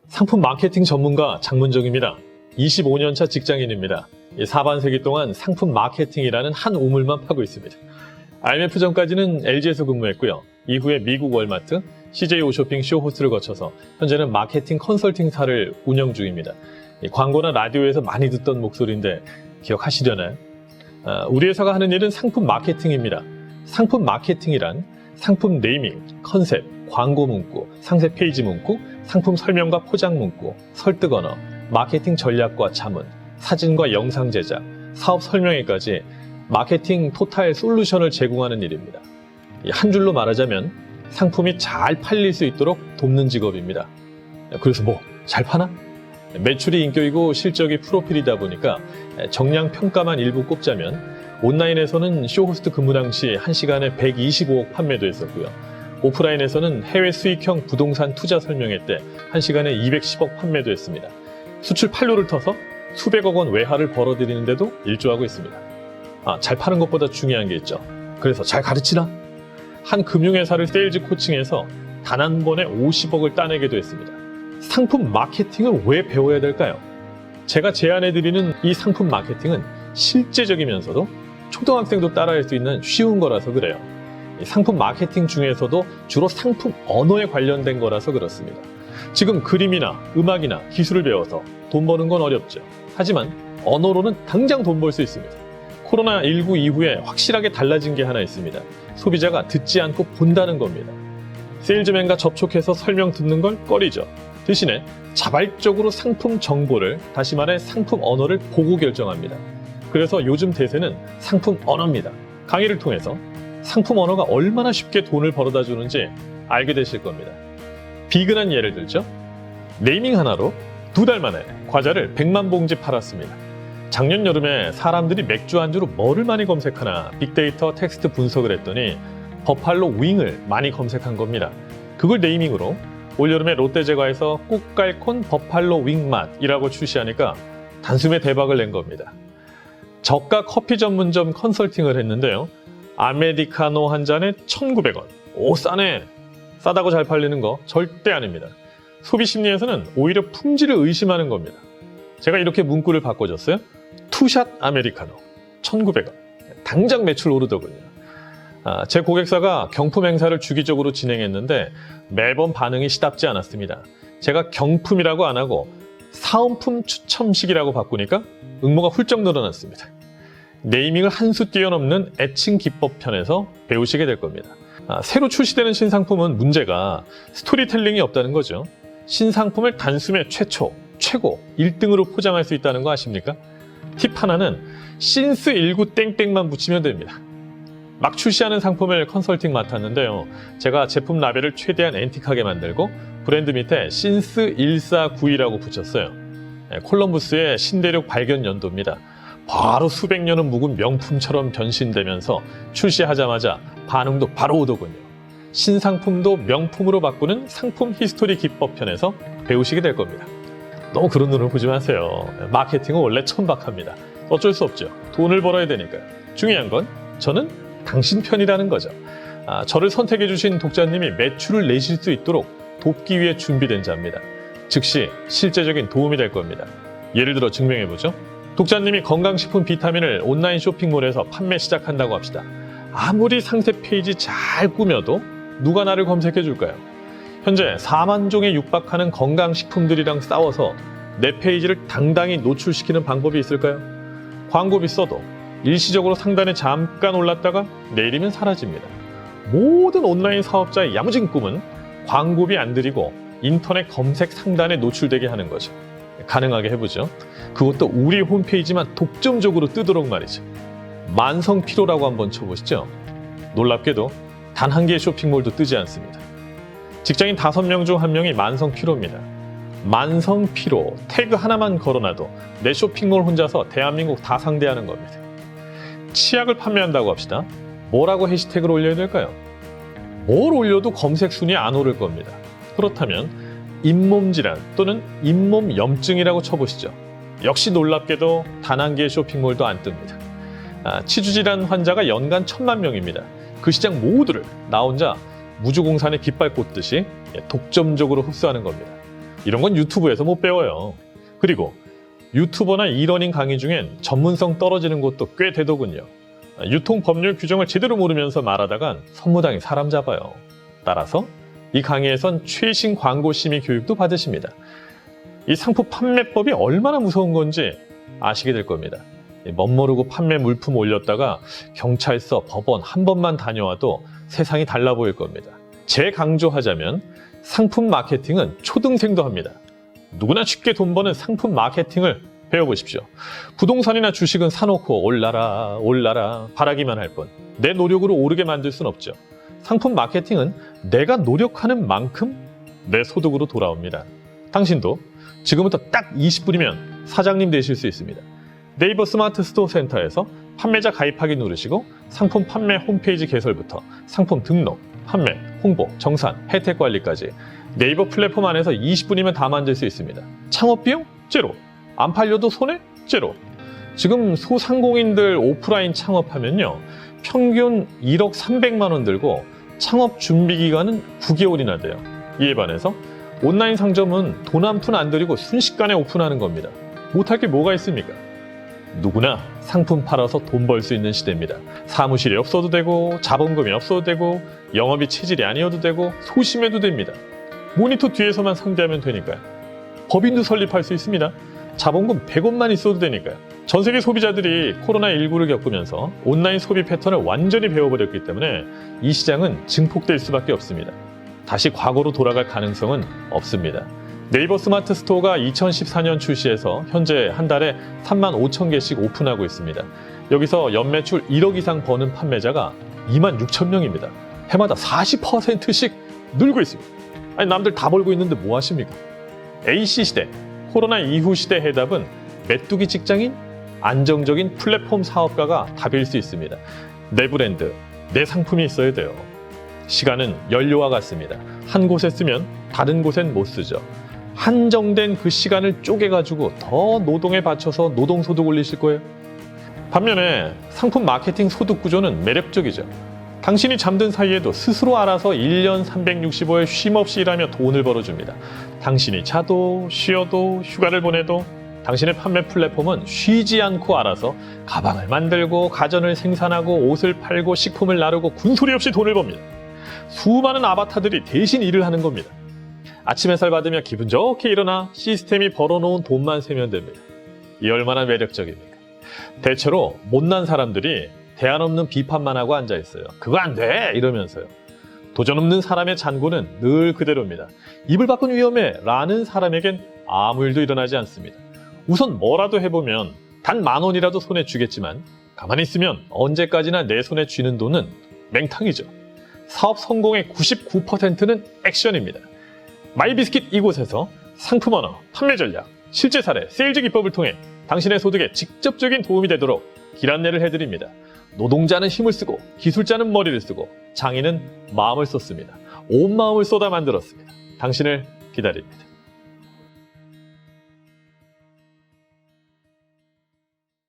상품 마케팅 전문가 장문정입니다. 25년차 직장인입니다. 4반세기 동안 상품 마케팅이라는 한 우물만 파고 있습니다. IMF 전까지는 LG에서 근무했고요. 이후에 미국 월마트, CJ 오쇼핑 쇼 호스트를 거쳐서 현재는 마케팅 컨설팅사를 운영 중입니다. 광고나 라디오에서 많이 듣던 목소리인데 기억하시려나요? 우리 회사가 하는 일은 상품 마케팅입니다. 상품 마케팅이란 상품 네이밍, 컨셉, 광고 문구, 상세 페이지 문구, 상품 설명과 포장 문구, 설득 언어, 마케팅 전략과 자문, 사진과 영상 제작, 사업 설명회까지 마케팅 토탈 솔루션을 제공하는 일입니다. 한 줄로 말하자면 상품이 잘 팔릴 수 있도록 돕는 직업입니다. 그래서 잘 파나? 매출이 인격이고 실적이 프로필이다 보니까 정량 평가만 일부 꼽자면 온라인에서는 쇼호스트 근무 당시 1시간에 125억 판매도 했었고요. 오프라인에서는 해외 수익형 부동산 투자 설명회 때 1시간에 210억 판매도 했습니다. 수출 판로를 터서 수백억 원 외화를 벌어들이는데도 일조하고 있습니다. 잘 파는 것보다 중요한 게 있죠. 그래서 잘 가르치나? 한 금융회사를 세일즈 코칭해서 단 한 번에 50억을 따내기도 했습니다. 상품 마케팅을 왜 배워야 될까요? 제가 제안해드리는 이 상품 마케팅은 실제적이면서도 초등학생도 따라할 수 있는 쉬운 거라서 그래요. 상품 마케팅 중에서도 주로 상품 언어에 관련된 거라서 그렇습니다. 지금 그림이나 음악이나 기술을 배워서 돈 버는 건 어렵죠. 하지만 언어로는 당장 돈 벌 수 있습니다. 코로나19 이후에 확실하게 달라진 게 하나 있습니다. 소비자가 듣지 않고 본다는 겁니다. 세일즈맨과 접촉해서 설명 듣는 걸 꺼리죠. 대신에 자발적으로 상품 정보를, 다시 말해 상품 언어를 보고 결정합니다. 그래서 요즘 대세는 상품 언어입니다. 강의를 통해서 상품 언어가 얼마나 쉽게 돈을 벌어다 주는지 알게 되실 겁니다. 비근한 예를 들죠. 네이밍 하나로 2달 만에 과자를 100만 봉지 팔았습니다. 작년 여름에 사람들이 맥주 안주로 뭐를 많이 검색하나 빅데이터 텍스트 분석을 했더니 버팔로 윙을 많이 검색한 겁니다. 그걸 네이밍으로 올여름에 롯데제과에서 꽃갈콘 버팔로 윙 맛이라고 출시하니까 단숨에 대박을 낸 겁니다. 저가 커피 전문점 컨설팅을 했는데요. 아메리카노 한 잔에 1,900원. 오, 싸네. 싸다고 잘 팔리는 거 절대 아닙니다. 소비 심리에서는 오히려 품질을 의심하는 겁니다. 제가 이렇게 문구를 바꿔줬어요. 투샷 아메리카노 1,900원. 당장 매출 오르더군요. 제 고객사가 경품 행사를 주기적으로 진행했는데 매번 반응이 시답지 않았습니다. 제가 경품이라고 안 하고 사은품 추첨식이라고 바꾸니까 응모가 훌쩍 늘어났습니다. 네이밍을 한 수 뛰어넘는 애칭 기법 편에서 배우시게 될 겁니다. 새로 출시되는 신상품은 문제가 스토리텔링이 없다는 거죠. 신상품을 단숨에 최초, 최고, 1등으로 포장할 수 있다는 거 아십니까? 팁 하나는 신스 19 땡땡만 붙이면 됩니다. 막 출시하는 상품을 컨설팅 맡았는데요. 제가 제품 라벨을 최대한 앤틱하게 만들고 브랜드 밑에 신스 1492라고 붙였어요. 콜럼부스의 신대륙 발견 연도입니다. 바로 수백 년은 묵은 명품처럼 변신되면서 출시하자마자 반응도 바로 오더군요. 신상품도 명품으로 바꾸는 상품 히스토리 기법편에서 배우시게 될 겁니다. 너무 그런 눈으로 보지 마세요. 마케팅은 원래 천박합니다. 어쩔 수 없죠. 돈을 벌어야 되니까요. 중요한 건 저는 당신 편이라는 거죠. 저를 선택해 주신 독자님이 매출을 내실 수 있도록 돕기 위해 준비된 자입니다. 즉시 실제적인 도움이 될 겁니다. 예를 들어 증명해보죠. 독자님이 건강식품 비타민을 온라인 쇼핑몰에서 판매 시작한다고 합시다. 아무리 상세 페이지 잘 꾸며도 누가 나를 검색해 줄까요? 현재 4만 종에 육박하는 건강식품들이랑 싸워서 내 페이지를 당당히 노출시키는 방법이 있을까요? 광고비 써도 일시적으로 상단에 잠깐 올랐다가 내일이면 사라집니다. 모든 온라인 사업자의 야무진 꿈은 광고비 안 들이고 인터넷 검색 상단에 노출되게 하는 거죠. 가능하게 해보죠. 그것도 우리 홈페이지만 독점적으로 뜨도록 말이죠. 만성피로라고 한번 쳐보시죠. 놀랍게도 단 한 개의 쇼핑몰도 뜨지 않습니다. 직장인 5명 중 1명이 만성피로입니다. 만성피로 태그 하나만 걸어놔도 내 쇼핑몰 혼자서 대한민국 다 상대하는 겁니다. 치약을 판매한다고 합시다. 뭐라고 해시태그를 올려야 될까요? 뭘 올려도 검색 순위에 안 오를 겁니다. 그렇다면 잇몸 질환 또는 잇몸 염증이라고 쳐보시죠. 역시 놀랍게도 단 한 개의 쇼핑몰도 안 뜹니다. 치주질환 환자가 연간 1,000만 명입니다. 그 시장 모두를 나 혼자 무주공산에 깃발 꽂듯이 독점적으로 흡수하는 겁니다. 이런 건 유튜브에서 못 배워요. 그리고 유튜버나 이러닝 강의 중엔 전문성 떨어지는 곳도 꽤 되더군요. 유통법률 규정을 제대로 모르면서 말하다간 선무당이 사람 잡아요. 따라서 이 강의에선 최신 광고 심의 교육도 받으십니다. 이 상품 판매법이 얼마나 무서운 건지 아시게 될 겁니다. 멋모르고 판매 물품 올렸다가 경찰서, 법원 한 번만 다녀와도 세상이 달라 보일 겁니다. 재강조하자면 상품 마케팅은 초등생도 합니다. 누구나 쉽게 돈 버는 상품 마케팅을 배워보십시오. 부동산이나 주식은 사놓고 올라라 올라라 바라기만 할 뿐 내 노력으로 오르게 만들 순 없죠. 상품 마케팅은 내가 노력하는 만큼 내 소득으로 돌아옵니다. 당신도 지금부터 딱 20분이면 사장님 되실 수 있습니다. 네이버 스마트 스토어 센터에서 판매자 가입하기 누르시고 상품 판매 홈페이지 개설부터 상품 등록, 판매, 홍보, 정산, 혜택 관리까지 네이버 플랫폼 안에서 20분이면 다 만들 수 있습니다. 창업 비용? 제로. 안 팔려도 손해? 제로. 지금 소상공인들 오프라인 창업하면요. 평균 1억 300만 원 들고 창업 준비 기간은 9개월이나 돼요. 이에 반해서 온라인 상점은 돈 한 푼 안 들이고 순식간에 오픈하는 겁니다. 못할 게 뭐가 있습니까? 누구나 상품 팔아서 돈 벌 수 있는 시대입니다. 사무실이 없어도 되고 자본금이 없어도 되고 영업이 체질이 아니어도 되고 소심해도 됩니다. 모니터 뒤에서만 상대하면 되니까요. 법인도 설립할 수 있습니다. 자본금 100원만 있어도 되니까요. 전 세계 소비자들이 코로나19를 겪으면서 온라인 소비 패턴을 완전히 배워버렸기 때문에 이 시장은 증폭될 수밖에 없습니다. 다시 과거로 돌아갈 가능성은 없습니다. 네이버 스마트 스토어가 2014년 출시해서 현재 한 달에 3만 5천 개씩 오픈하고 있습니다. 여기서 연매출 1억 이상 버는 판매자가 2만 6천 명입니다. 해마다 40%씩 늘고 있습니다. 아니 남들 다 벌고 있는데 뭐 하십니까? A시시대, 코로나 이후 시대 해답은 메뚜기 직장인, 안정적인 플랫폼 사업가가 답일 수 있습니다. 내 브랜드, 내 상품이 있어야 돼요. 시간은 연료와 같습니다. 한 곳에 쓰면 다른 곳엔 못 쓰죠. 한정된 그 시간을 쪼개가지고 더 노동에 바쳐서 노동소득 올리실 거예요. 반면에 상품 마케팅 소득 구조는 매력적이죠. 당신이 잠든 사이에도 스스로 알아서 1년 365일 쉼없이 일하며 돈을 벌어줍니다. 당신이 자도 쉬어도 휴가를 보내도 당신의 판매 플랫폼은 쉬지 않고 알아서 가방을 만들고 가전을 생산하고 옷을 팔고 식품을 나르고 군소리 없이 돈을 법니다. 수많은 아바타들이 대신 일을 하는 겁니다. 아침 햇살 받으며 기분 좋게 일어나 시스템이 벌어놓은 돈만 세면 됩니다. 이 얼마나 매력적입니까? 대체로 못난 사람들이 대안 없는 비판만 하고 앉아있어요. 그거 안 돼! 이러면서요. 도전 없는 사람의 잔고는 늘 그대로입니다. 입을 밖은 위험해! 라는 사람에겐 아무 일도 일어나지 않습니다. 우선 뭐라도 해보면 단 10,000원이라도 손에 쥐겠지만 가만히 있으면 언제까지나 내 손에 쥐는 돈은 맹탕이죠. 사업 성공의 99%는 액션입니다. 마이비스킷 이곳에서 상품 언어, 판매 전략, 실제 사례, 세일즈 기법을 통해 당신의 소득에 직접적인 도움이 되도록 길 안내를 해드립니다. 노동자는 힘을 쓰고 기술자는 머리를 쓰고 장인은 마음을 썼습니다. 온 마음을 쏟아 만들었습니다. 당신을 기다립니다.